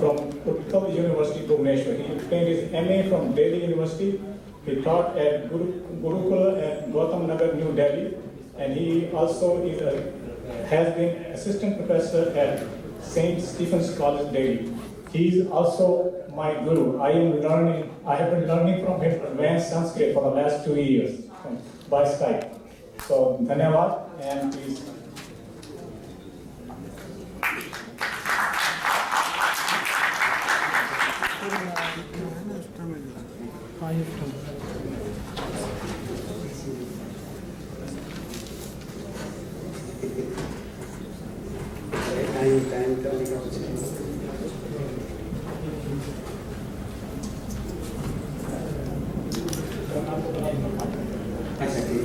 from Uttal University, Bhubaneswar. He obtained his MA from Delhi University. He taught at Gurukula at Gautam Nagar, New Delhi, and he also has been assistant professor at St. Stephen's College, Delhi. He is also my guru. I have been learning from him advanced Sanskrit for the last 2 years by Skype. So, dhanyawad, and please. Time करने का कुछ अच्छा ठीक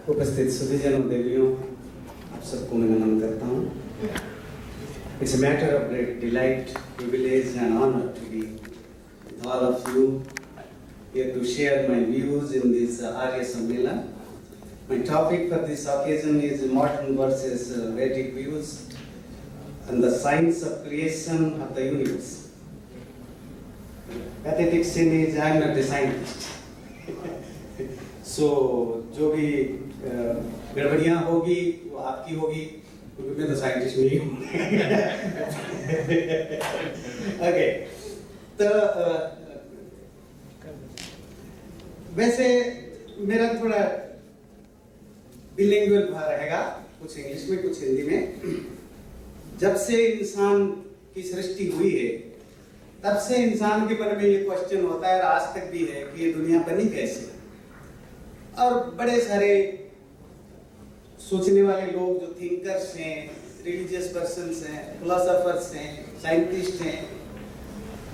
उपस्थित सुधीजनों देवियों आप सबको मैं नमन करता हूँ। It's a matter of great delight, privilege and honor to be with all of you here to share my views in this Arya Sammelan. My topic for this occasion is modern versus Vedic views and the science of creation of the universe. Pathetic sin is I am not a scientist. So जो भी गड़बड़ियाँ होगी वो आपकी होगी क्योंकि मैं तो scientist नहीं हूँ। ओके तो वैसे मेरा थोड़ा बिलिंगुअल रहेगा, कुछ इंग्लिश में कुछ हिंदी में। जब से इंसान की सृष्टि हुई है तब से इंसान के मन में ये क्वेश्चन होता है और आज तक भी है कि ये दुनिया बनी कैसे। और बड़े सारे सोचने वाले लोग जो थिंकर्स हैं, रिलीजियस पर्सन्स हैं, फिलोसोफर्स हैं, साइंटिस्ट हैं,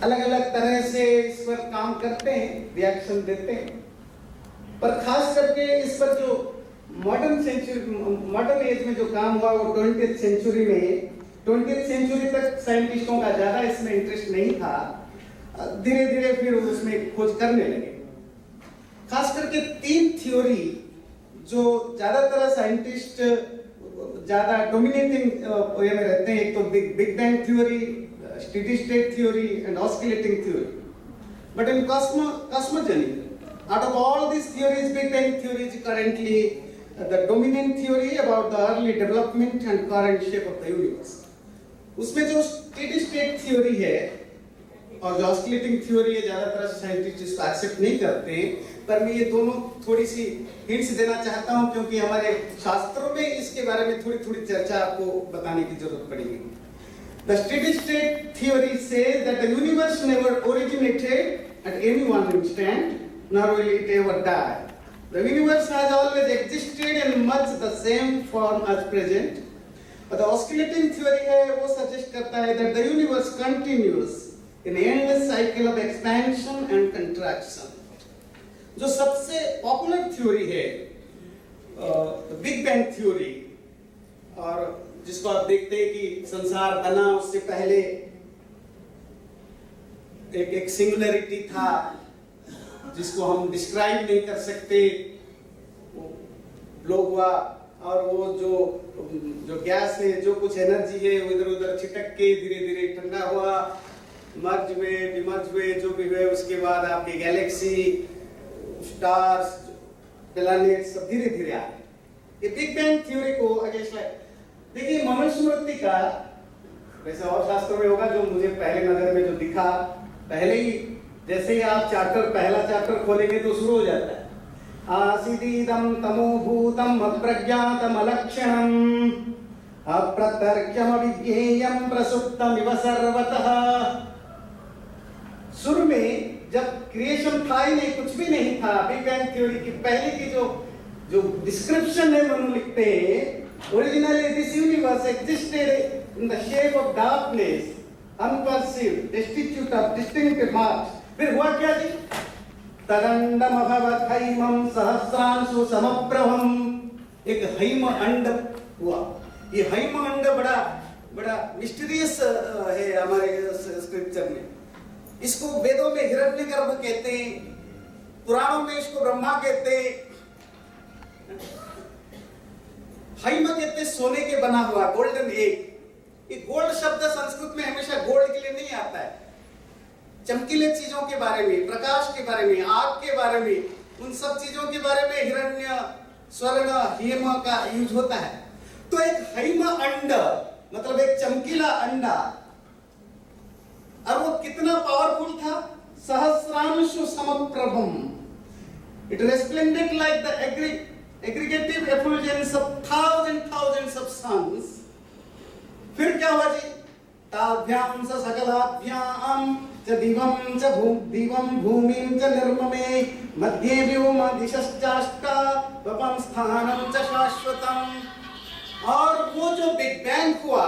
अलग अलग तरह से इस पर काम करते हैं, रिएक्शन देते हैं। पर खास करके इस पर जो मॉडर्न एज में जो काम हुआ वो 20th सेंचुरी में, 20th सेंचुरी तक साइंटिस्टों का ज्यादा इसमें इंटरेस्ट नहीं था। धीरे धीरे फिर उसमें खोज करने लगे। खास करके 3 थ्योरी जो ज्यादातर साइंटिस्ट ज्यादा डोमिनेटिंग वे में रहते हैं, एक तो big bang theory, steady state theory and oscillating theory. But in cosmogony, out of all these theories, Big Bang theory is currently the dominant theory about the early development and current shape of the universe. उसमें जो steady state theory है और जो oscillating theory है ज्यादातर scientist इसको accept नहीं करते, पर मैं ये दोनों थोड़ी सी हिंट्स देना चाहता हूं क्योंकि हमारे शास्त्रों में इसके बारे में थोड़ी थोड़ी चर्चा आपको बताने की जरूरत पड़ेगी। The steady state theory says that the universe never originated at any one instant, nor will it ever die. The universe has always existed in much the same form as present. But the oscillating theory है वो suggest करता है that the universe continues in endless cycle of expansion and contraction. जो सबसे popular theory है big bang theory, और जिसको आप देखते हैं कि संसार बना उससे पहले एक सिंगुलरिटी था जिसको हम डिस्क्राइब नहीं कर सकते, वो फ्लो हुआ और वो जो गैस है, जो कुछ एनर्जी है वो इधर उधर छिटक के धीरे धीरे ठंडा हुआ, मर्ज हुए, डिमर्ज हुए, जो भी हुए, उसके बाद आपकी गैलेक्सी, स्टार्स, प्लैनेट सब धीरे धीरे आए। ये बिग बैंग थ्योरी को अगेंस्ट देखिए मनुस्मृति का, वैसे और शास्त्रों में होगा, जो मुझे पहले नजर में जो दिखा, पहले ही जैसे ही आप पहला चैप्टर खोलेंगे तो शुरू हो जाता है आसीदिदं तमोभूतम् अप्रज्ञातम् अलक्षणम् अप्रतर्क्यम् अविज्ञेयं प्रसुप्तमिव सर्वतः। शुरू में जब क्रिएशन था ही नहीं, कुछ भी नहीं था, बिग बैंग थ्योरी की पहले की जो डिस्क्रिप्शन है मनु लिखते हैं, originally this universe existed in the shape of darkness, unperceived, destitute of distinctive marks. फिर हुआ क्या जी? तदंडम अभवत् हैमं सहस्रांशु समप्रभम, एक हैम अंड हुआ। ये हैम अंड बड़ा मिस्टीरियस है हमारे स्क्रिप्चर में। इसको वेदों में हिरण्यगर्भ कहते हैं, पुराणों में इसको ब्रह्मा कहते हैं, हैम कहते सोने के बना हुआ, गोल्डन एग। ये गोल्ड शब्द संस्कृत में हमेशा गोल्ड के लिए नहीं आता है, चमकीले चीजों के बारे में, प्रकाश के बारे में, आग के बारे में, उन सब चीजों के बारे में हिरण्य, स्वर्ण, हेम का यूज होता है। तो एक हैम अंड मतलब एक चमकीला अंडा, और वो कितना पावरफुल था, सहस्रांशु समप्रभम, it resplended like the aggregative effulgence of thousands of suns। फिर क्या हुआ जी, ताभ्याम स सकलाभ्याम च दिवं च दिवं भूमिं च निर्ममे मध्ये व्योम दिशश्चाष्टा वपं स्थानं च शाश्वतम्। और वो जो बिग बैंग हुआ,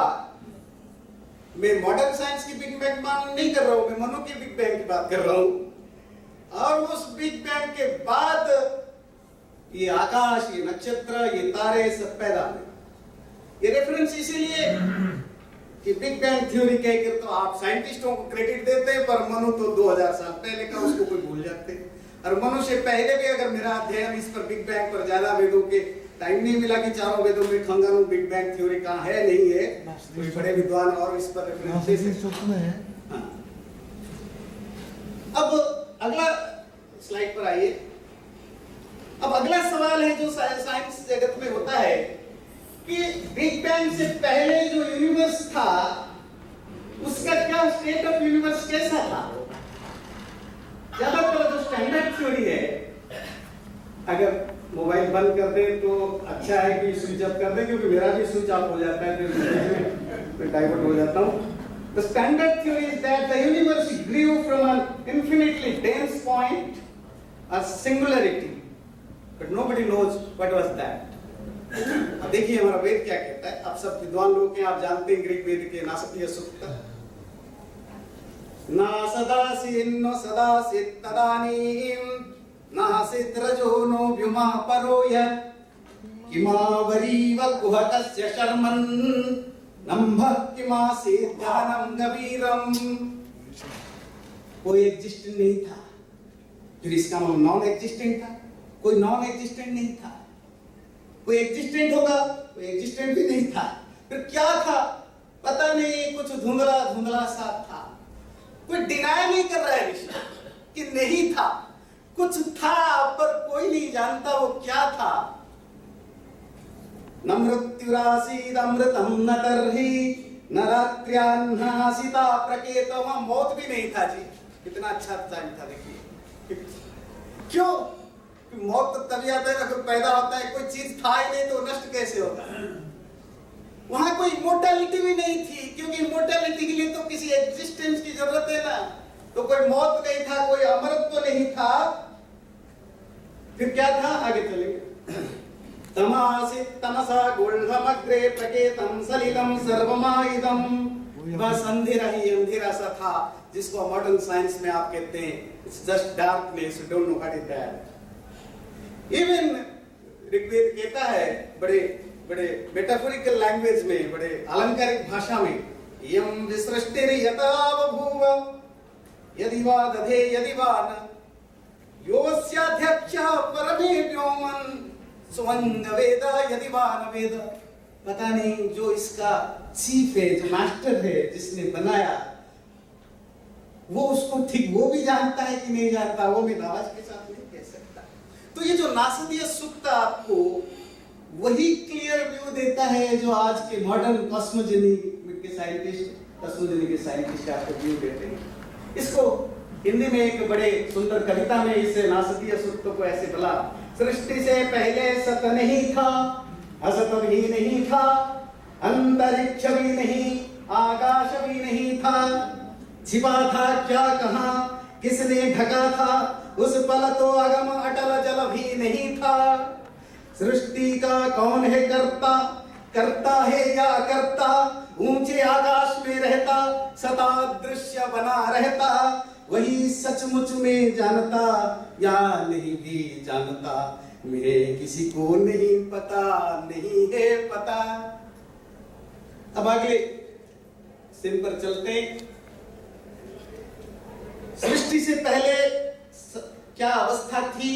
मैं मॉडर्न साइंस की बिग बैंग बात नहीं कर रहा हूं, मैं मनु की बिग बैंग की बात कर रहा हूं। और उस बिग बैंग के बाद ये आकाश, ये नक्षत्र, ये तारे सब पैदा हुए। ये रेफरेंस इसीलिए कि बिग बैंग थ्योरी कहकर तो आप साइंटिस्टों को क्रेडिट देते हैं, पर मनु तो 2000 साल पहले का, उसको कोई भूल जाते हैं। और मनु से पहले भी अगर मेरा अध्ययन इस पर बिग बैंग पर ज्यादा वेदों के टाइम नहीं मिला कि चारों वेदों में खंगारू बिग बैंग थ्योरी कहाँ है, नहीं है, कोई बड़े विद्वान और इस पर रेफरेंस है। हाँ। अब अगला स्लाइड पर आइए। अब अगला सवाल है जो साइंस जगत में होता है कि बिग बैंग से पहले जो यूनिवर्स था उसका क्या स्टेट ऑफ यूनिवर्स कैसा था। ज्यादातर जो स्टैंडर्ड थ्योरी है, अगर मोबाइल बंद कर दे तो अच्छा है कि स्विच ऑफ कर दे, क्योंकि मेरा भी स्विच ऑफ हो जाता है, फिर डाइवर्ट हो जाता हूं। The standard theory is that the universe grew from an infinitely dense point, a singularity, but nobody knows what was that। अब देखिए हमारा वेद क्या कहता है। आप सब विद्वान लोग हैं, आप जानते हैं ग्रीक वेद के नासतीय सूक्त, ना सदासीन न सदासित तदानीम नासित रजो नो व्युमा परो यत् किमावरीव कुहकस्य शर्मन् नम्भः किमासीत् गहनं गभीरम्। कोई एग्जिस्टेंट नहीं था, फिर इसका मतलब नॉन एग्जिस्टेंट था, कोई नॉन एग्जिस्टेंट नहीं था, कोई एग्जिस्टेंट होगा, कोई एग्जिस्टेंट भी नहीं था, फिर क्या था पता नहीं, कुछ धुंधला धुंधला सा था। कोई डिनाई नहीं कर रहा है ऋषि कि नहीं था, कुछ था पर कोई नहीं जानता वो क्या था। न मृत्युरासीद अमृतम न तर्हि न रात्र्यान्नासिता प्रकेत, वहां मौत भी नहीं था जी। कितना अच्छा टाइम था, देखिए क्यों, मौत तो तभी आता है जब पैदा होता है, कोई चीज था ही नहीं तो नष्ट कैसे होगा। वहां कोई इमोर्टैलिटी भी नहीं थी, क्योंकि इमोर्टैलिटी के लिए तो किसी एग्जिस्टेंस की जरूरत है ना। तो कोई मौत नहीं था, कोई अमरत्व तो नहीं था, फिर क्या था, आगे चलेंगे। तमासित तमसा गुल्हमग्रे प्रकेतम सलिलम सर्वमाइदम, बस अंधेरा ही अंधेरा सा था, जिसको मॉडर्न साइंस में आप कहते हैं it's just darkness, you don't know what is that. Even Rigveda कहता है बड़े बड़े मेटाफोरिकल लैंग्वेज में, बड़े अलंकारिक भाषा में, यम विसृष्टिर्यथा बभूव यदि वा दधे यदि वा न योऽस्याध्यक्षः परमे व्योमन् स्वंग वेद यदि वा न वेद। पता नहीं जो इसका चीफ है, जो मास्टर है, जिसने बनाया, वो उसको ठीक वो भी जानता है कि नहीं जानता, वो मैं आवाज के साथ नहीं कह सकता। तो ये जो नासदीय सूक्त आपको वही क्लियर व्यू देता है जो आज के मॉडर्न कॉस्मोजेनी के साइंटिस्ट आपको व्यू देते हैं। इसको हिंदी में एक बड़े सुंदर कविता में इस नासदीय सूक्त को ऐसे बोला, सृष्टि से पहले सत नहीं था, असत भी नहीं था, अंतरिक्ष भी नहीं, आकाश भी नहीं था, छिपा था क्या कहां, किसने ढका था, उस पल तो अगम अटल जल भी नहीं था। सृष्टि का कौन है कर्ता, करता है या करता, ऊंचे आकाश में रहता, सता दृश्य बना रहता, वही सचमुच में जानता या नहीं भी जानता, मैं किसी को नहीं पता, नहीं है पता। अब आगे सिम पर चलते हैं। सृष्टि से पहले क्या अवस्था थी,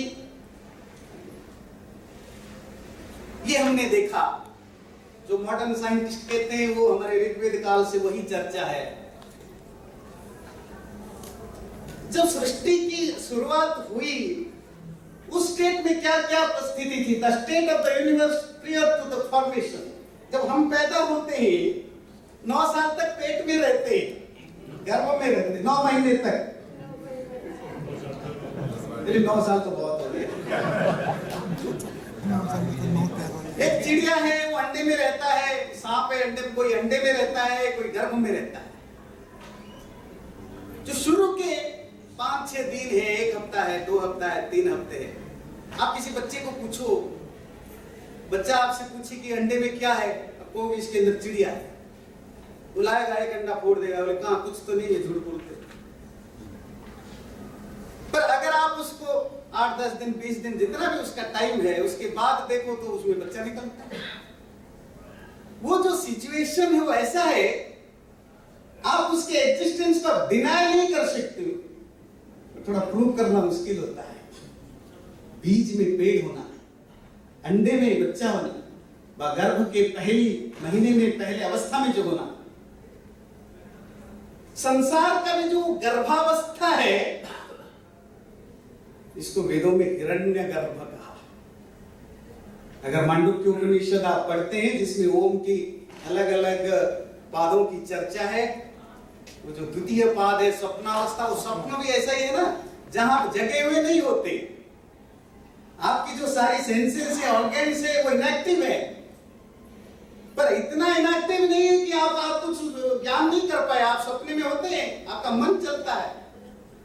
ये हमने देखा। जो मॉडर्न साइंटिस्ट कहते हैं वो हमारे ऋग्वेद काल से वही चर्चा है। जब सृष्टि की शुरुआत हुई उस स्टेट में क्या क्या परिस्थिति थी? The state of the universe prior to the formation. जब हम पैदा होते हैं 9 साल तक पेट में रहते हैं, गर्भ में रहते 9 महीने तक। 9 साल तो बहुत हो गए। एक चिड़िया है वो अंडे में रहता है, सांप है अंडे में, कोई अंडे में रहता है, कोई गर्भ में रहता है। जो शुरू के 5-6 दिन है, 1 हफ्ता है, 2 हफ्ता है, 3 हफ्ते है। आप किसी बच्चे को पूछो, बच्चा आपसे पूछे कि अंडे में क्या है, आपको इसके अंदर चिड़िया है, बुलाएगा, 1 अंडा फोड़ देगा, बोले कहां कुछ तो नहीं है, झूठ बोलते। पर अगर आप उसको 8-10 दिन 20 दिन जितना भी उसका टाइम है उसके बाद देखो तो उसमें बच्चा निकलता है। वो जो सिचुएशन है वो ऐसा है, आप उसके एग्जिस्टेंस को डिनाई नहीं कर सकते, थोड़ा प्रूव करना मुश्किल होता है। बीज में पेड़ होना, अंडे में बच्चा होना, गर्भ के पहली महीने में पहले अवस्था में जो होना, संसार का भी जो गर्भावस्था है इसको वेदों में हिरण्यगर्भ कहा। अगर मांडुक्य उपनिषद आप पढ़ते हैं जिसमें ओम की अलग अलग पादों की चर्चा है, वो जो द्वितीय पाद है स्वप्नावस्था, वो स्वप्न भी ऐसा ही है ना, जहां जगे हुए नहीं होते, आपकी जो सारी सेंसेस है, ऑर्गन्स है, वो इनएक्टिव है। पर इतना इनएक्टिव नहीं है कि आप कुछ ज्ञान नहीं कर पाए, आप सपने में होते हैं, आपका मन चलता है।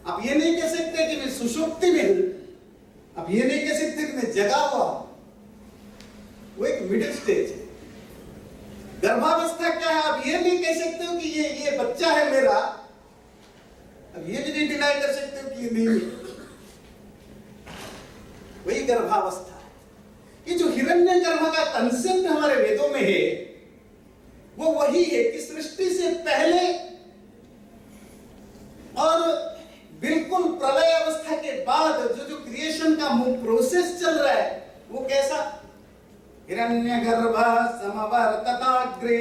आप ये नहीं कह सकते कि मैं सुषुप्ति में हूं, आप ये नहीं कह सकते कि मैं जगा हुआ हूं। वो एक मिडिल स्टेज है। गर्भावस्था क्या है, आप ये नहीं कह सकते हो कि ये बच्चा है मेरा, अब ये भी नहीं डिनाई कर सकते हो कि ये नहीं है। वही गर्भावस्था है। ये जो हिरण्यगर्भ का कंसेप्ट हमारे वेदों में है वो वही है कि सृष्टि से पहले और बिल्कुल प्रलय अवस्था के बाद जो क्रिएशन का प्रोसेस चल रहा है वो कैसा? हिरण्यगर्भ समवर्तताग्रे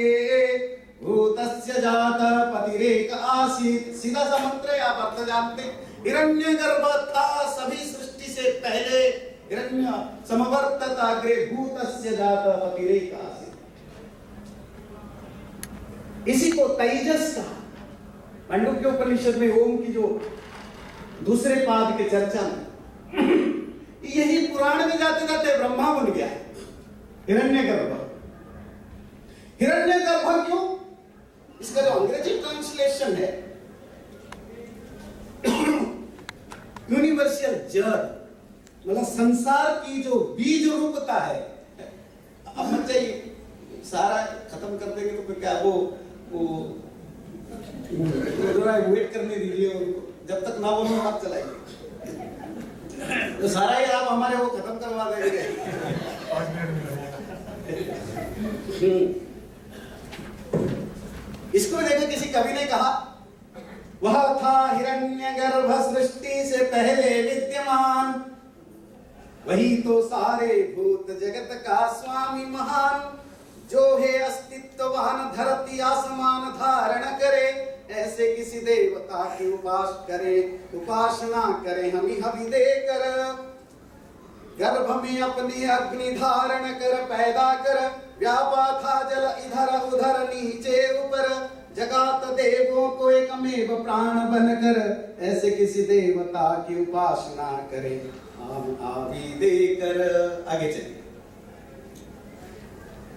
भूतस्य जाता पतिरेक आसीत्। सीधा सा मंत्र है, आप अर्थ जानते। हिरण्यगर्भ था सभी सृष्टि से पहले, हिरण्य समवर्तताग्रे भूतस्य जाता पतिरेक आसीत्। इसी को तेजस कहा। मांडुक्य उपनिषद में ओम की जो दूसरे पाद के चर्चा में यही पुराण में जाते जाते ब्रह्मा बन गया है हिरण्यगर्भ। हिरण्यगर्भ क्यों? इसका जो अंग्रेजी ट्रांसलेशन है यूनिवर्सल जड़, मतलब संसार की जो बीज रूपता है। अब मत चाहिए सारा खत्म कर देंगे तो फिर क्या, वो वेट करने दीजिए उनको, जब तक ना बोलो आप चलाइए, तो सारा ही आप हमारे वो खत्म करवा देंगे। इसको देखो, किसी कवि ने कहा वह था हिरण्यगर्भ सृष्टि से पहले विद्यमान, वही तो सारे भूत जगत का स्वामी महान, जो है अस्तित्ववान धरती आसमान धारण करे, ऐसे किसी देवता की उपासना करे हम हवि देकर, गर्भ में अपनी अग्नि धारण कर पैदा कर, व्यापा था जल इधर उधर नीचे ऊपर, जगात देवों को एकमेव प्राण बनकर, ऐसे किसी देवता की उपासना करे हम हवि देकर। आगे चलिए,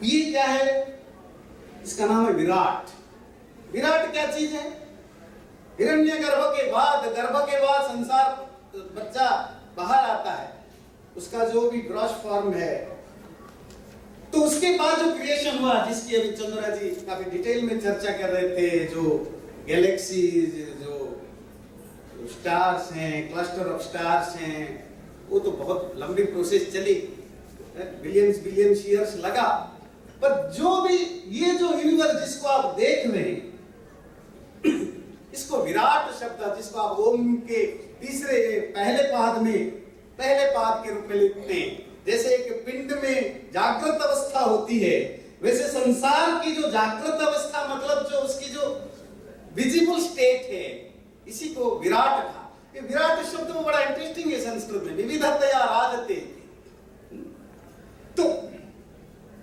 ये क्या है? इसका नाम है विराट। विराट क्या चीज है? हिरण्यगर्भ के बाद संसार बच्चा बाहर आता है, उसका जो भी ग्रॉस फॉर्म है, तो उसके बाद जो क्रिएशन हुआ जिसकी अभी चंद्रा जी काफी डिटेल में चर्चा कर रहे थे, जो गैलेक्सी, जो स्टार्स हैं, क्लस्टर ऑफ स्टार्स हैं, वो तो बहुत लंबी प्रोसेस चली, बिलियंस ईयर्स लगा। पर जो भी ये जो यूनिवर्स जिसको आप देख रहे हैं, शब्द जिसको आप ओम के तीसरे पहले पाद के रूप में लिखते हैं। जैसे एक पिंड में जागृत अवस्था होती है, वैसे संसार की जो जागृत अवस्था मतलब जो उसकी जो विजिबल स्टेट है, इसी को विराट कहा। ये विराट शब्द में बड़ा इंटरेस्टिंग है संस्कृत में, विविधतया राजते। तो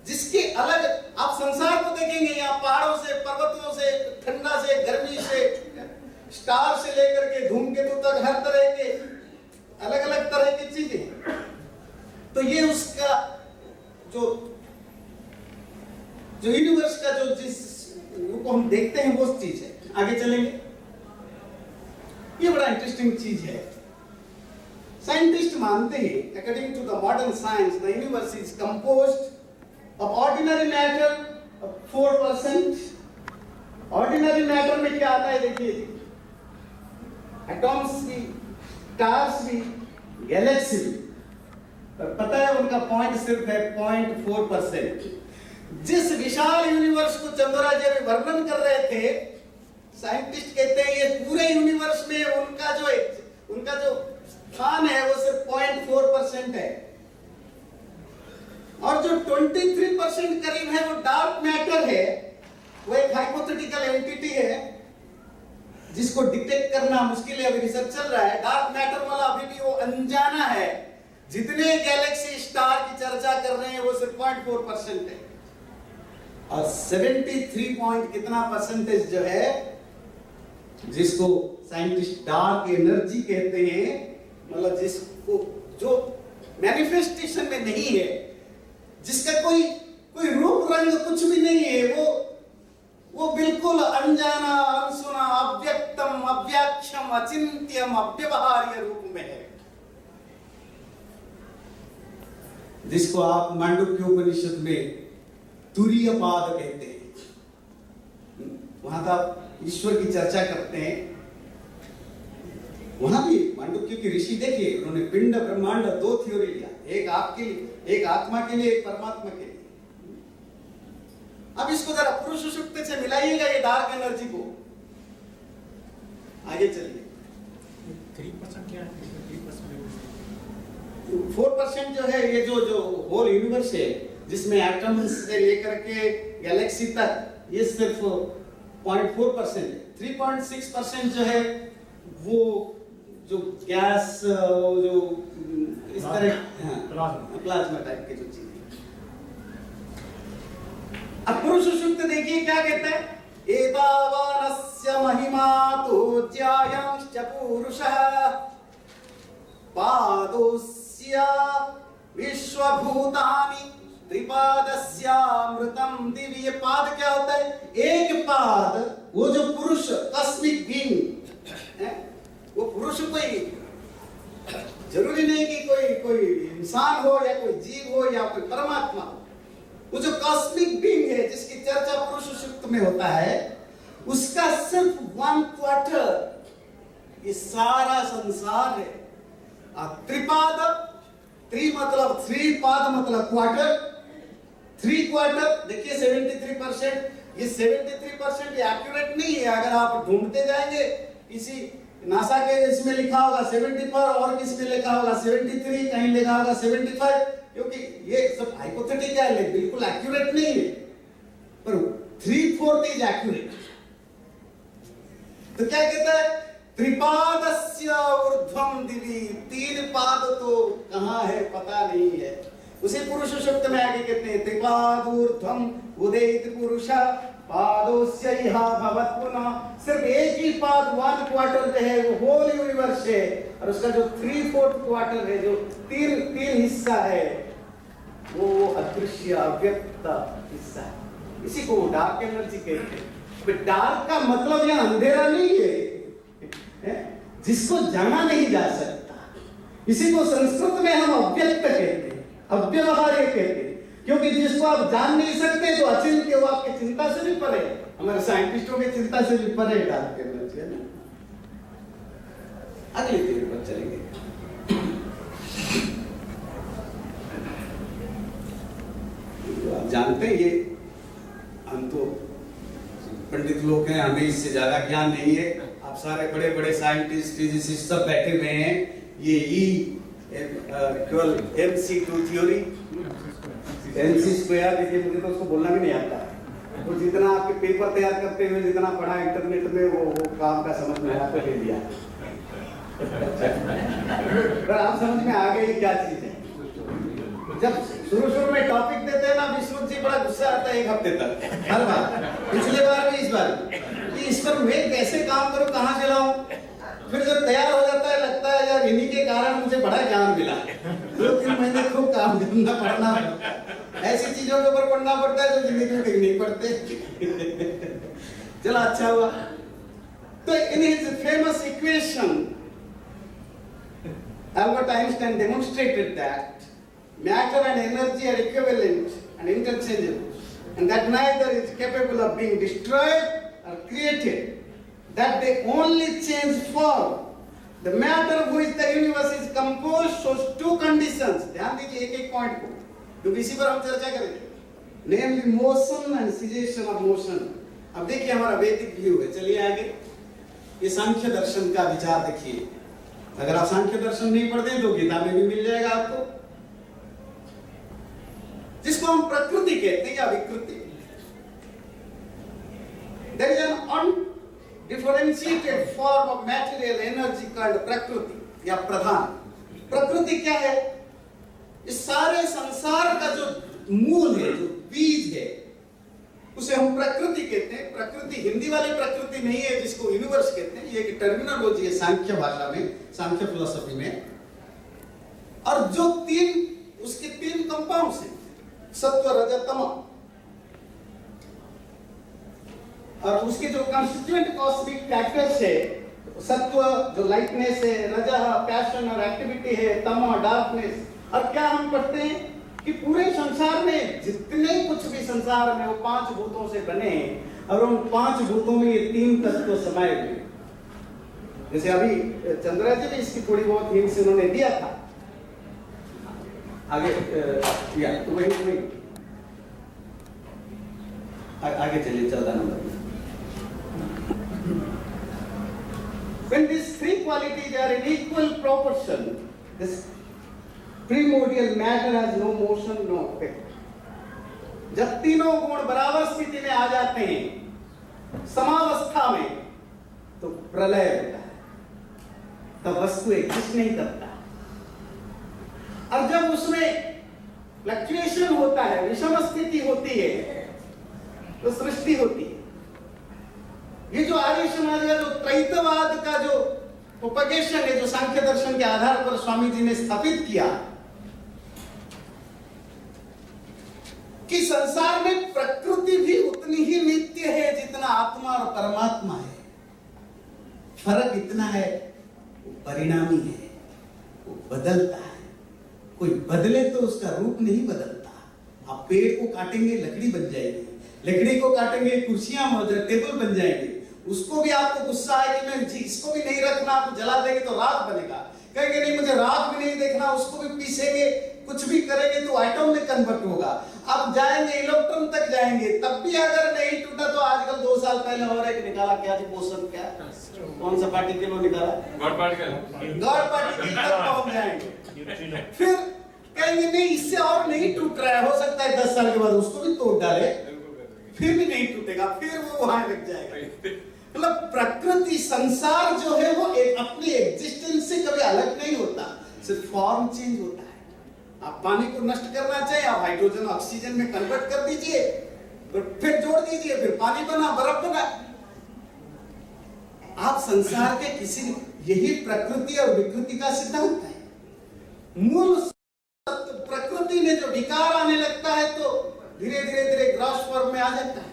जिसके अलग आप संसार को देखेंगे, यहाँ पहाड़ों से, पर्वतों से, ठंडा से, गर्मी से, स्टार से लेकर के धूमकेतु तक हर तरह के अलग अलग तरह की चीजें। तो ये उसका जो यूनिवर्स का जो जिस को हम देखते हैं वो चीज है। आगे चलेंगे, ये बड़ा इंटरेस्टिंग चीज है। साइंटिस्ट मानते हैं, according to the modern science, the universe is composed of ordinary matter 4%। Ordinary matter में क्या आता है देखिए, एटॉम्स भी, स्टार्स भी, गैलेक्सी भी, पर पता है उनका पॉइंट सिर्फ है 0.4%। जिस विशाल यूनिवर्स को चंद्राचार्य वर्णन कर रहे थे, साइंटिस्ट कहते हैं ये पूरे यूनिवर्स में उनका जो स्थान है वो सिर्फ 0.4% है। और जो 23% करीब है वो डार्क मैटर है। वो एक हाइपोथेटिकल एंटिटी है जिसको डिटेक्ट करना मुश्किल है, अभी रिसर्च चल रहा है। डार्क मैटर वाला अभी भी वो अनजाना है। जितने गैलेक्सी स्टार की चर्चा कर रहे हैं वो सिर्फ 0.4% है। और 73 पॉइंट कितना परसेंटेज जो है, जिसको साइंटिस्ट डार्क एनर्जी कहते हैं, मतलब जिसको जो मैनिफेस्टेशन में नहीं है, जिसका कोई रूप रंग कुछ भी नहीं है, वो बिल्कुल अनजाना, अनसुना, अव्यक्तम, अव्याख्यम, अचिंत्यम, अव्यवहार्य रूप में है, जिसको आप मांडुक्य उपनिषद में तुरीय पाद कहते हैं। वहां का ईश्वर की चर्चा करते हैं। वहां भी मांडुक्य के ऋषि देखिए, उन्होंने पिंड ब्रह्मांड 2 थ्योरी लिया, एक आपके लिए, एक आत्मा के लिए, एक परमात्मा के लिए। अब इसको जरा पुरुष सुक्ति से मिलाइएगा ये डार्क एनर्जी को। आगे चलिए। 3% क्या है? 4% जो है ये जो होल यूनिवर्स है, जिसमें एटम्स से लेकर के गैलेक्सी तक, ये सिर्फ 0.4% है। 3.6% जो है वो जो गैस, जो इस तरह प्लाज्मा टाइप के जो चीजें। अब पुरुष सूक्त देखिए क्या कहता है, एतावानस्य महिमा तो ज्यायांश्च पुरुषः पादोस्य विश्वभूतानि त्रिपादस्यामृतम दिव्य। पाद क्या होता है? एक पाद, वो जो पुरुष कॉस्मिक बीइंग है, वो पुरुष कोई जरूरी नहीं कि कोई इंसान हो या कोई जीव हो या कोई परमात्मा हो। वो जो कॉस्मिक बीइंग है जिसकी चर्चा पुरुष सूक्त में होता है, उसका सिर्फ 1/4 ये सारा संसार है। त्रिपाद, त्रि मतलब 3 पाद मतलब क्वार्टर, 3 क्वार्टर देखिए 73%। ये 73% एक्यूरेट नहीं है। अगर आप ढूंढते जाएंगे, किसी नासा के इसमें लिखा होगा 74 और किसी में लिखा होगा 73, कहीं लिखा होगा 75, क्योंकि ये सब हाइपोथेटिकल है, बिल्कुल एक्यूरेट नहीं है। पर 3/4 इज एक्यूरेट। तो क्या कहता है? त्रिपादस्य ऊर्ध्वम दिवि, 3 पाद तो कहां है पता नहीं है। उसी पुरुष सूक्त में आगे कहते हैं त्रिपादूर्ध्वम उदेत पुरुष पादोस्य इह भवत् पुनः। सिर्फ एक ही पाद 1/4 जो है वो होल यूनिवर्स है, और उसका जो 3/4 क्वार्टर है, जो तीन हिस्सा है, वो अदृश्य अव्यक्त हिस्सा है। इसी को डार्क एनर्जी कहते हैं। डार्क का मतलब यह अंधेरा नहीं है, जिसको जाना नहीं जा सकता। इसी को संस्कृत में हम अव्यक्त कहते हैं, अव्यवहार्य कहते हैं, क्योंकि जिसको आप जान नहीं सकते तो अचिंत्य, वो आपकी चिंता से भी परे, हमारे साइंटिस्टों की चिंता से भी परे डार्क एनर्जी है ना। अगले थ्योरी पर चलेंगे। आप जानते हैं, ये हम तो पंडित लोग हैं, हमें इससे ज्यादा ज्ञान नहीं है। आप सारे बड़े बड़े साइंटिस्ट फिजिसिस्ट सब बैठे हुए हैं, ये केवल MC2 थ्योरी, MC स्क्वायर, देखिए मुझे तो उसको बोलना भी नहीं आता। तो जितना आपके पेपर तैयार करते हुए जितना पढ़ा इंटरनेट में वो काम का समझ में आया तो ले लिया। पर आप समझ में आ गए क्या चीज है। जब शुरू में टॉपिक देते हैं ना विष्णु जी, बड़ा गुस्सा आता है 1 हफ्ते तक, हर बार, पिछले बार भी इस बार कि इस पर मैं कैसे काम करूं, कहां से लाऊं। फिर जब तैयार हो जाता है लगता है यार इन्हीं के कारण मुझे बड़ा ज्ञान मिला। 2-3 महीने खूब काम करना पड़ना पड़ता है, ऐसी चीजों के ऊपर पढ़ना पड़ता है जो जिंदगी में कहीं नहीं पढ़ते। चलो अच्छा हुआ। तो in his famous equation Albert Einstein demonstrated that matter and energy are equivalent and interchangeable, and that neither is capable of being destroyed or created, that they only change form. The matter of which the universe is composed shows 2 conditions. ध्यान दीजिए एक-एक point को, क्योंकि इसी पर हम चर्चा करेंगे, namely motion and cessation of motion. अब देखिए हमारा वैदिक व्यू है, चलिए आगे। ये सांख्य दर्शन का विचार देखिए। अगर आप सांख्य दर्शन नहीं पढ़ते तो गीता में भी मिल जाएगा आपको, जिसको हम प्रकृति कहते हैं या विकृति। There is an undifferentiated form of material energy called प्रकृति या प्रधान। प्रकृति क्या है? इस सारे संसार का जो मूल है, जो बीज है, उसे हम प्रकृति कहते हैं। प्रकृति हिंदी वाली प्रकृति नहीं है जिसको यूनिवर्स कहते हैं, ये एक टर्मिनोलॉजी है सांख्य भाषा में, सांख्य फिलॉसफी में। और जो उसके 3 कंपाउंड्स हैं, सत्व रज तम, और उसके जो कंस्टिट्यूएंट कॉस्मिक फैक्टर्स है, सत्व जो लाइटनेस है, रजः पैशन और एक्टिविटी है, तम डार्कनेस। और क्या हम पढ़ते हैं कि पूरे संसार में जितने कुछ भी संसार में वो 5 भूतों से बने हैं, और उन 5 भूतों में ये 3 तत्व समाये हुए। जैसे अभी चंद्रा जी ने इसकी थोड़ी बहुत हिंट्स उन्होंने दिया था, आगे तो वही आगे चलिए 14 नंबर में। When these 3 qualities are in equal proportion, this primordial matter has no motion, no effect. जब तीनों गुण बराबर स्थिति में आ जाते हैं, समावस्था में, तो प्रलय होता है, तब वस्तु एग्जिस्ट नहीं करता। और जब उसमें फ्लक्चुएशन होता है, विषम स्थिति होती है, तो सृष्टि होती है। ये जो आर्य समाज का जो त्रैतवाद का जो प्रोपगेशन है, जो सांख्य दर्शन के आधार पर स्वामी जी ने स्थापित किया कि संसार में प्रकृति भी उतनी ही नित्य है जितना आत्मा और परमात्मा है। फर्क इतना है, वो परिणामी है, वो बदलता है। कोई बदले तो उसका रूप नहीं बदलता। आप पेड़ को काटेंगे लकड़ी बन जाएगी, लकड़ी को काटेंगे कुर्सियां टेबल बन जाएंगे। उसको भी आपको गुस्सा है कि मैं इसको भी नहीं रखना, आप जला देंगे तो राख बनेगा। कहेंगे नहीं मुझे राख भी नहीं देखना, उसको भी पीसेंगे, कुछ भी करेंगे तो एटम में कन्वर्ट होगा। आप जाएंगे इलेक्ट्रॉन तक जाएंगे, तब भी अगर नहीं टूटा तो आजकल 2 साल पहले और एक निकाला, क्या जी बोसन, क्या कौन सा पार्टिकल निकाला, गॉड पार्टिकल तक पहुंच जाएंगे। फिर कहेंगे नहीं इससे और नहीं टूट रहा है, हो सकता है 10 साल के बाद उसको भी तोड़ डाले, फिर भी नहीं टूटेगा, फिर वो वहां लग जाएगा। मतलब प्रकृति संसार जो है वो एक अपनी एग्जिस्टेंस से कभी अलग नहीं होता, सिर्फ फॉर्म चेंज होता है। आप पानी को नष्ट करना चाहे, आप हाइड्रोजन ऑक्सीजन में कन्वर्ट कर दीजिए, फिर जोड़ दीजिए, फिर पानी बना, बर्फ बना। आप संसार के किसी, यही प्रकृति और विकृति का सिद्धांत है। मूल प्रकृति में जो विकार आने लगता है तो धीरे धीरे ग्रॉस फॉर्म में आ जाता है,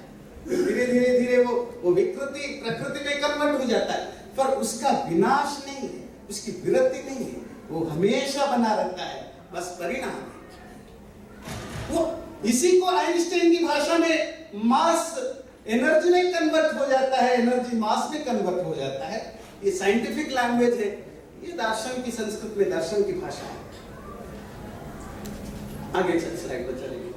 धीरे धीरे वो विकृति प्रकृति में कन्वर्ट हो जाता है। पर उसका विनाश नहीं है, उसकी विरति नहीं है, वो हमेशा बना रहता है, बस परिणाम है। वो इसी को आइंस्टाइन की भाषा में मास एनर्जी में कन्वर्ट हो जाता है, एनर्जी मास में कन्वर्ट हो जाता है। ये साइंटिफिक लैंग्वेज है, ये दर्शन की, संस्कृत में दर्शन की भाषा है। आगे चल स्लाइड पर चलेंगे।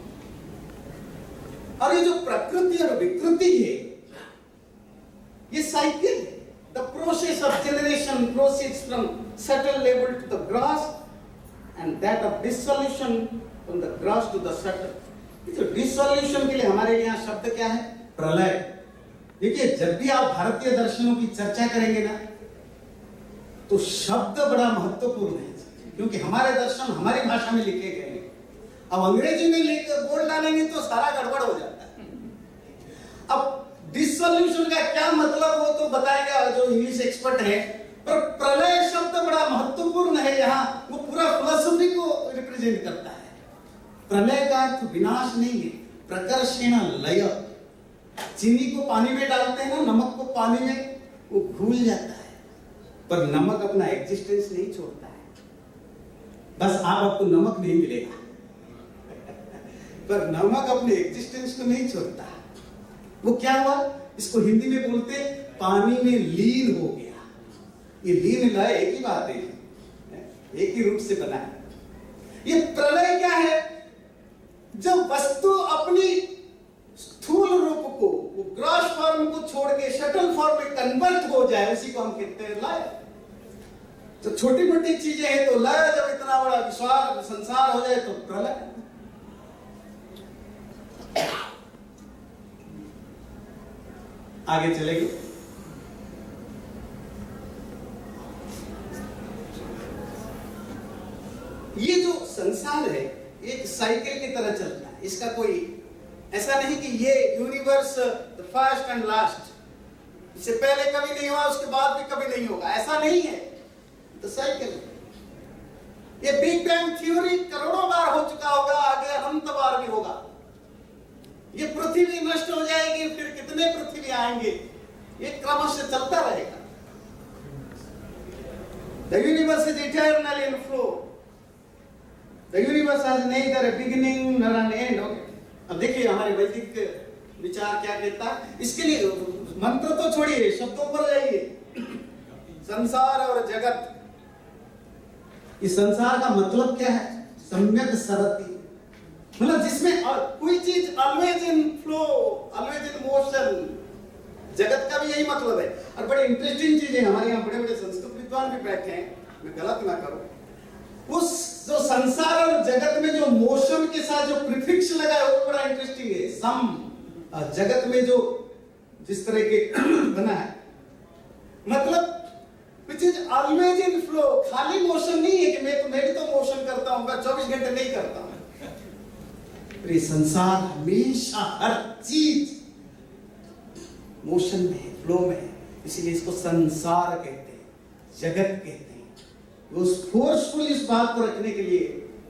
और ये जो प्रकृति और विकृति है, ये साइकिल है, the process process of generation proceeds from subtle level to the gross, and that of dissolution from the gross to the subtle. तो dissolution के लिए हमारे यहाँ शब्द क्या है? प्रलय। देखिए, जब भी आप भारतीय दर्शनों की चर्चा करेंगे ना, तो शब्द बड़ा महत्वपूर्ण है, क्योंकि हमारे दर्शन हमारी भाषा में लिखे गए हैं। अब अंग्रेजी में लिख बोल डालेंगे तो सारा गड़बड़ हो जाता है। अब डिसोल्यूशन का क्या मतलब वो तो बताएगा जो इंग्लिश एक्सपर्ट है, पर प्रलय शब्द बड़ा महत्वपूर्ण है यहाँ, वो पूरा फिलॉसफी को रिप्रेजेंट करता है। प्रलय का अर्थ विनाश नहीं है, प्रकर्षण लय। चीनी को पानी में डालते हैं ना, नमक को पानी में, वो घुल जाता है, पर नमक अपना एग्जिस्टेंस नहीं छोड़ता है। बस आपको नमक नहीं मिलेगा, पर नमक अपने एग्जिस्टेंस को नहीं छोड़ता। वो क्या हुआ? इसको हिंदी में बोलते पानी में लीन हो गया। ये लीन लय एक ही बात है, एक ही रूप से बना है। ये प्रलय क्या है? जब वस्तु अपनी स्थूल रूप को, वो ग्रॉस फॉर्म को छोड़ के शटल फॉर्म में कन्वर्ट हो जाए, उसी को हम कहते हैं लय। तो छोटी मोटी चीजें हैं तो लय, जब इतना बड़ा विशाल संसार हो जाए तो प्रलय। आगे चलेंगे। ये जो संसार है एक साइकिल की तरह चलता है। इसका कोई ऐसा नहीं कि ये universe the first and last, इससे पहले कभी नहीं हुआ, उसके बाद भी कभी नहीं होगा, ऐसा नहीं है। द साइकिल, ये बिग बैंग थ्योरी करोड़ों बार हो चुका होगा, आगे अनंत बार भी होगा। ये पृथ्वी नष्ट हो जाएगी, फिर कितने पृथ्वी आएंगे, ये क्रम से चलता रहेगा। The universe is eternal in flow. The universe has neither a beginning nor an end. Okay? अब देखिए हमारे वैदिक विचार क्या कहता है। इसके लिए मंत्र तो छोड़िए, शब्दों पर जाइए। संसार और जगत, इस संसार का मतलब क्या है? सम्यक सरति, मतलब जिसमें कोई चीज always in flow, always in motion. जगत का भी यही मतलब है। और बड़े इंटरेस्टिंग चीज है, हमारे यहाँ बड़े बड़े संस्कृत विद्वान भी बैठे हैं, मैं गलत ना करूं। उस जो संसार और जगत में जो मोशन के साथ जो प्रीफिक्स लगा है वो बड़ा इंटरेस्टिंग है। सम, जगत में जो जिस तरह के बना है, मतलब which is always in flow, खाली मोशन नहीं है कि मैं भी तो मोशन करता हूँ, 24 घंटे नहीं करता हूँ। ये संसार हमेशा हर चीज मोशन में है, फ्लो में है, इसलिए इसको संसार कहते हैं, जगत कहते हैं। वो फोर्सफुल इस बात को रखने के लिए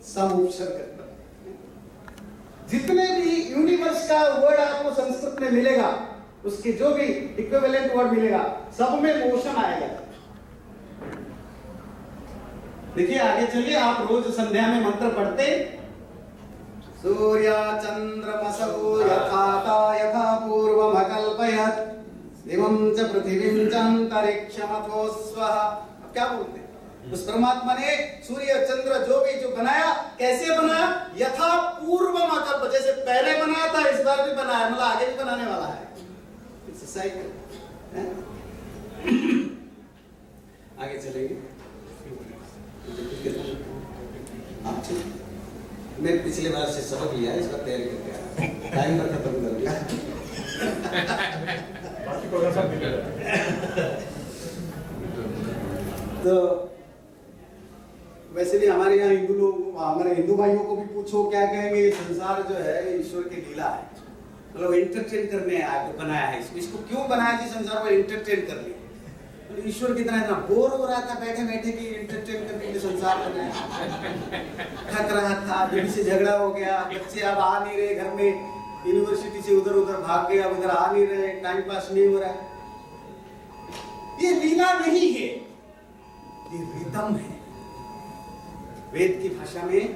सम उपसर्ग करता है। जितने भी यूनिवर्स का वर्ड आपको संस्कृत में मिलेगा, उसके जो भी इक्विवेलेंट वर्ड मिलेगा, सब में मोशन आएगा। देखिए आगे चलिए, आप रोज संध्या में मंत्र पढ़ते, सूर्य चंद्रमसौ यथा यथा पूर्वम अकल्पयत् दिवं च पृथिवीं च अंतरिक्षमथो स्वः। अब क्या बोलते हैं? उस परमात्मा ने सूर्य चंद्र जो भी जो बनाया, कैसे बनाया? यथा पूर्वम अकल्प, जैसे पहले बनाया था इस बार भी बनाया, मतलब आगे भी बनाने वाला है। It's a cycle. आगे चलेंगे। मैं पिछले बार से सबक लिया है, इसका तैयारी करके टाइम पर खत्म कर दिया। तो वैसे भी हमारे यहाँ हिंदू लोग, हमारे हिंदू भाइयों को भी पूछो क्या कहेंगे, संसार जो है ईश्वर की लीला है, मतलब एंटरटेन करने आपको बनाया है। इसको क्यों बनाया कि संसार को एंटरटेन कर लिया। ईश्वर की तरह इतना बोर हो रहा था बैठे बैठे कि एंटरटेन करने के लिए संसार बनाया। थक रहा था, बीवी से झगड़ा हो गया, बच्चे अब आ नहीं रहे घर में, यूनिवर्सिटी से उधर उधर भाग गए, अब इधर आ नहीं रहे, टाइम पास नहीं हो रहा है। ये लीला नहीं है, ये रिदम है। वेद की भाषा में ये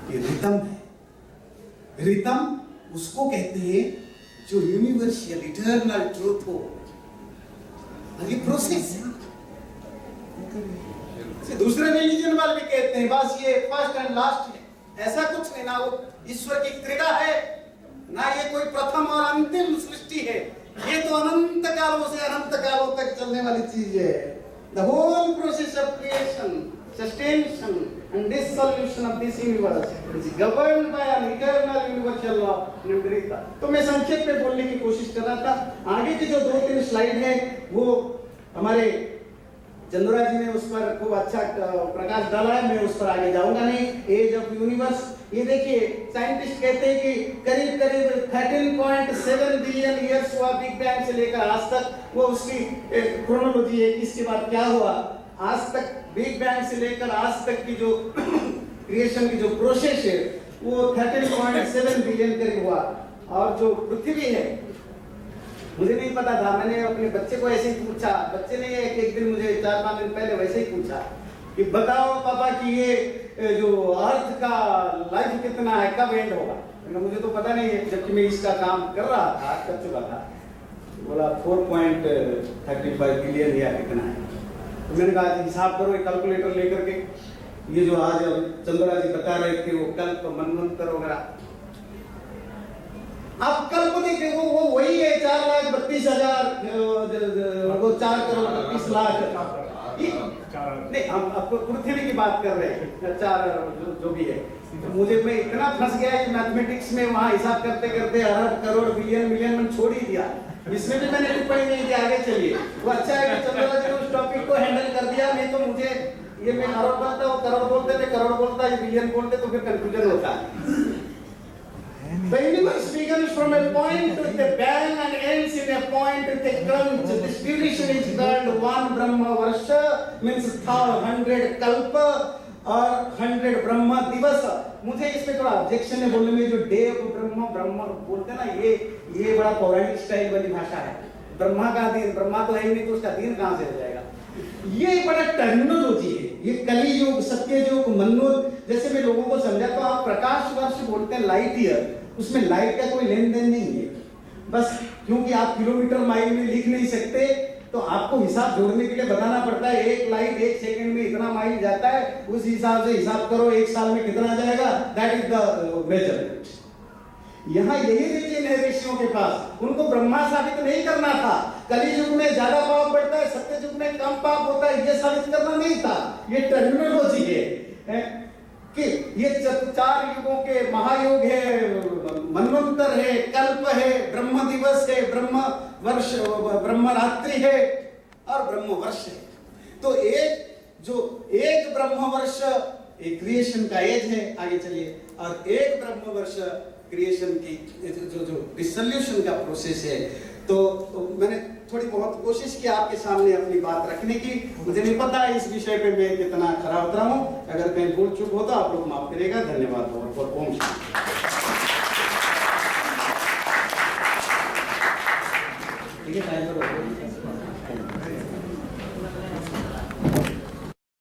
रिदम है। रिदम उसको कहते हैं जो यूनिवर्सल इटर्नल ट्रूथ हो। ये प्रोसेस है। दूसरे रिलीजन वाले भी कहते हैं बस ये फर्स्ट एंड लास्ट है, ऐसा कुछ नहीं। ना वो ईश्वर की क्रीड़ा है, ना ये कोई प्रथम और अंतिम सृष्टि है, ये तो अनंत कालों से अनंत कालों तक चलने वाली चीज है। The whole process of creation, sustenation and dissolution of this universe is governed by an eternal universal law निम्नलिखित। तो मैं संक्षेप में बोलने की कोशिश कर रहा था। आगे की जो 2-3 स्लाइड है वो हमारे चंद्रा जी ने उस पर खूब अच्छा प्रकाश डाला है, मैं उस पर आगे जाऊंगा नहीं। एज ऑफ यूनिवर्स, ये देखिए साइंटिस्ट कहते हैं कि करीब करीब 13.7 बिलियन ईयर्स हुआ बिग बैंग से लेकर आज तक। वो उसकी क्रोनोलॉजी है कि इसके बाद क्या हुआ। आज तक बिग बैंग से लेकर आज तक की जो क्रिएशन की जो प्रोसेस है वो 13.7 बिलियन करीब हुआ। और जो पृथ्वी है, मुझे नहीं पता था, मैंने अपने बच्चे को ऐसे ही पूछा। बच्चे ने एक दिन मुझे 4-5 दिन पहले वैसे ही पूछा कि बताओ पापा कि ये जो अर्थ का लाइफ कितना है, कब एंड होगा। मुझे तो पता नहीं है, जबकि मैं इसका काम कर रहा था, कर चुका था। बोला 4.35 बिलियन या कितना है। तो मैंने कहा हिसाब करो, कैलकुलेटर लेकर के। ये जो आज चंद्रा जी बता रहे थे वो कल्प, मनवंतर वगैरह, आप कल्प देखिए वो वही है 4,32,000, वो 4,32,00,000 नहीं, हम आपको पृथ्वी की बात कर रहे हैं, 4 जो भी है। तो मुझे मैं इतना फंस गया कि मैथमेटिक्स में वहां हिसाब करते करते अरब, करोड़, बिलियन, मिलियन में छोड़ ही दिया। इसमें भी मैंने टिप्पणी नहीं दी, आगे चलिए। वो अच्छा है कि चंद्रा जी ने उस टॉपिक को हैंडल कर दिया, नहीं तो मुझे ये मैं अरब बोलता, वो करोड़ बोलते, मैं करोड़ बोलता, ये बिलियन बोलते, तो फिर कंफ्यूजन होता है। The universe begins from a point with a bang and ends in a point with a crunch. This duration is called 1 Brahma Varsha, means 100 kalpa और 100 ब्रह्म दिवस। मुझे इसमें थोड़ा ऑब्जेक्शन है बोलने में, जो डे ऑफ ब्रह्म बोलते हैं ना, ये बड़ा पौराणिक स्टाइल वाली भाषा है। ब्रह्मा का दिन, ब्रह्मा तो है ही नहीं, तो उसका दिन कहां से हो जाएगा। ये बड़ा टर्मिनोलॉजी है, ये कली युग, सत्य युग, मनोयुग। जैसे मैं लोगों को समझा तो आप प्रकाश वर्ष बोलते हैं, लाइट ईयर, उसमें लाइट का कोई लेन देन नहीं है। बस क्योंकि आप किलोमीटर माइल में लिख नहीं सकते, तो आपको हिसाब जोड़ने के लिए बताना पड़ता है। एक लाइट 1 सेकंड में इतना माइल जाता है, उस हिसाब से हिसाब करो 1 साल में कितना जाएगा, दैट इज द मेजरमेंट। यहाँ यही रीजन है ऋषियों के पास, उनको ब्रह्मा साबित नहीं करना था। कली युग में ज्यादा पाप बढ़ता है, सत्य युग में कम पाप होता है, ये साबित करना नहीं था। ये टर्मिनोलॉजी है कि ये 4 युगों के महायुग है, मनवंतर है, कल्प है, ब्रह्म दिवस है, ब्रह्म वर्ष, ब्रह्म रात्रि है और ब्रह्म वर्ष है। तो एक ब्रह्म वर्ष एक क्रिएशन का एज है, आगे चलिए, और एक ब्रह्म वर्ष क्रिएशन की जो डिसोल्यूशन का प्रोसेस है। तो मैंने थोड़ी बहुत कोशिश की आपके सामने अपनी बात रखने की। मुझे नहीं पता इस विषय पे मैं कितना खरा उतरा हूं, अगर कहीं भूल चूक हो तो आप लोग माफ करिएगा। धन्यवाद बहुत बहुत। ओम शांति।